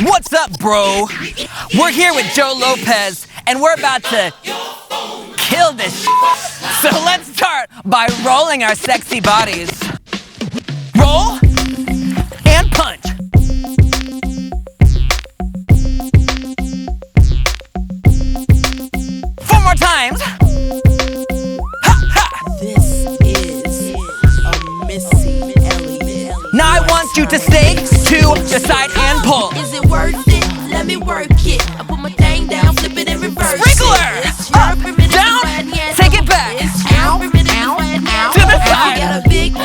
What's up, bro? We're here with Joe Lopez, and we're about to kill this So let's start by rolling our sexy bodies. Roll and punch. 4 more times. Ha ha. This is a Missy, Elliott. Now I want you to stay to the side and pull. Is it worth it? Let me work it. I put my thing down, flip it and reverse Sprinkler! it. It's your primitive Down, plan, yeah. take it back. It's your primitive plan, yeah. To the If side. you got a big,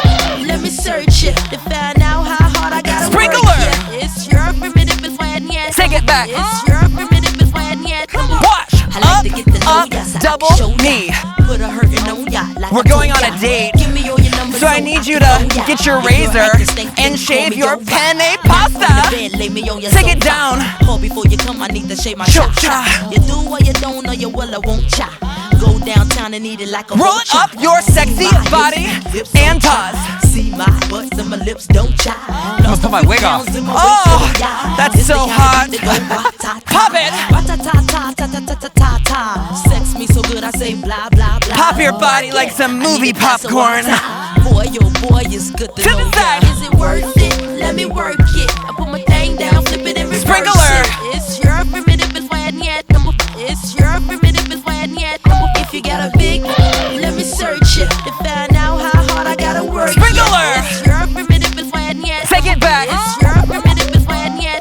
let me search it to find out how hard I gotta Sprinkler! work. Yeah. It's your primitive plan, yeah. Take it back. It's your primitive plan, yeah. Come on. Wash I like to get the up, know ya, so I double can show ya. knee. Put a hurtin' on ya, like We're I going told on a ya. date. Give me all your numbers So I so need you can to know ya. get your If razor acting stink, and then shave call me your over. penne Now pasta. from the bed, lay me on your Take it sofa. down. Call before you come, I need to shave my Cha-cha. cha. You do or you don't, or you will or won't cha. Go downtown and eat it like a Roll it vulture. up your sexy See my body hips and don't toss. cha. See my butts and my lips don't cha. I'm gonna put my wig off. Oh, that's so hot. Pop it. Sex me so good, I say blah blah blah. Pop your body like some movie popcorn. Boy, oh boy, it's good to To know the ya. side. Is it worth it? Let me work it. I put my thing down, flip it and reverse Sprinkler. it. It's your primitive plan, yeah. It's your primitive plan, yeah. If you got a big, let me search it to find out how hard I gotta work. Sprinkler. Yeah. It's your primitive plan, yeah. Take it back. It's your primitive plan, yeah.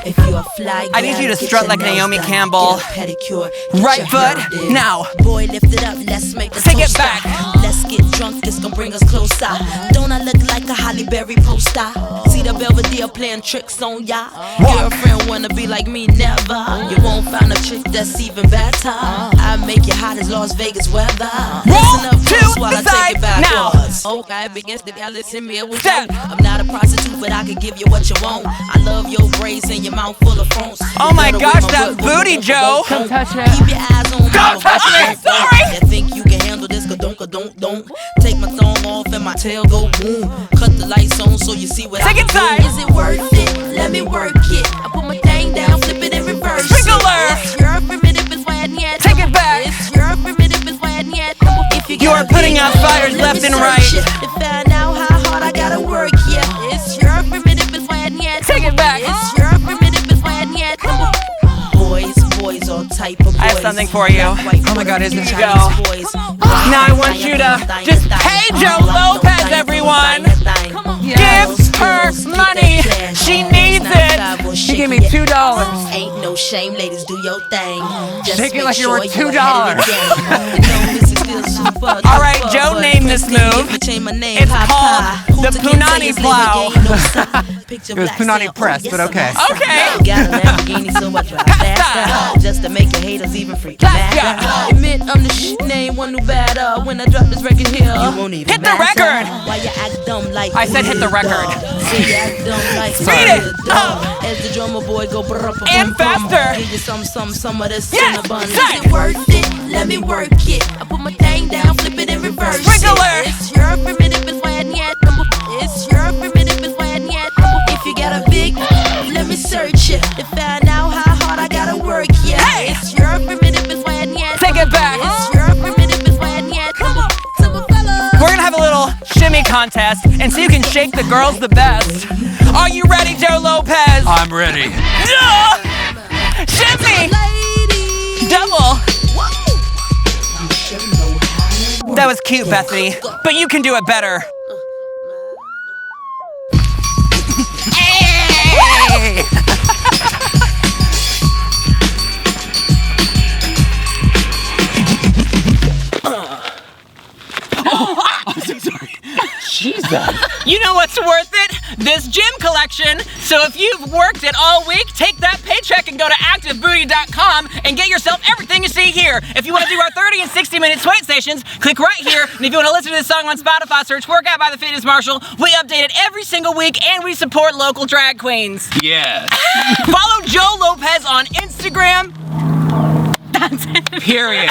If you a fly, I need you to strut like Naomi Campbell. Get a pedicure, Right get your foot, hair did. now. Boy, lift it up, let's make a Take it toast. back. Let's get drunk, it's gonna bring us closer. Don't I look like a Holly Berry poster? See the Belvedere playing tricks on ya. Girlfriend wanna be like me, never. You won't find a chick that's even better. I make you hot as Las Vegas weather. Roll Listen up to close while the I side take it back. now. Okay, begins to listen me. Step. I'm not a prostitute, but I can give you what you want. I love your braids and your mouth full of phones. Oh my gosh, that booty, Joe. Don't touch it. Keep your eyes on me. Don't touch me, sorry. You think you can handle this? Don't. Take my thumb off and my tail go boom. Cut the lights on so you see what Take I it can side. do. Is it worth it? Let me work it. I put my thing down, flip it and reverse Sprinkler. it. It's your primitive plan, yeah. Take it back. It's your primitive plan, yeah. If You got are a putting big out one, fires let left me and search right. it to find out how hard I gotta work, yeah. It's your primitive plan, yeah. Take it back. It's your primitive plan, yeah. Boys, all type of boys. I have something for you. Oh my God, isn't it Chinese Joe? boys. Now I want you to just pay Joe Lopez, everyone. Give her money. She needs it. She gave me $2. Ain't no shame, ladies, do your thing. Just Shake it make like you were sure $2. ahead of the game. You know this is still super All right, tough, Joe but named this move. change my name, It's Papa. called the Who to get Punani tickets, plow. leave a game, no stop. Picture It was black, Punani say, oh, press, yes, but I'm okay. awesome. Okay. Got a Lamborghini, so I drive faster. Just to make your haters even freak mad. Admit I'm the name, one new batter. When I drop this record here, you won't even Hit the matter. record. Why you act dumb like I said hit the Moody, record. dog? Say you act dumb like Speed it Moody, dog. As the drummer boy go brr, brr, And brum, brum. faster. Give you some of this Yes, cinnabon. say. Is it worth it? Let me work it. I put my thing down, flip it and reverse Sprinkler. it. It's your primitive plan, yeah. It's your primitive plan, yeah. If you got a big, let me search it to find out how hard I gotta work, yeah. Hey. It's your primitive plan, yeah. Take it back. It's your primitive plan, yeah. We're gonna have a little shimmy contest and see who can shake the girls the best. Are you ready, Joe Lopez? I'm ready. Yeah! Shimmy! Double! That was cute, Bethany, but you can do it better. Hey! I'm so sorry. Jesus. You know what's worth it? This gym collection. So if you've worked it all week, take that paycheck and go to activebooty.com and get yourself everything you see here. If you want to do our 30 and 60-minute sweat stations, click right here. And if you want to listen to this song on Spotify, search Workout by the Fitness Marshall. We update it every single week and we support local drag queens. Yes. Follow Joe Lopez on Instagram. That's it. Period.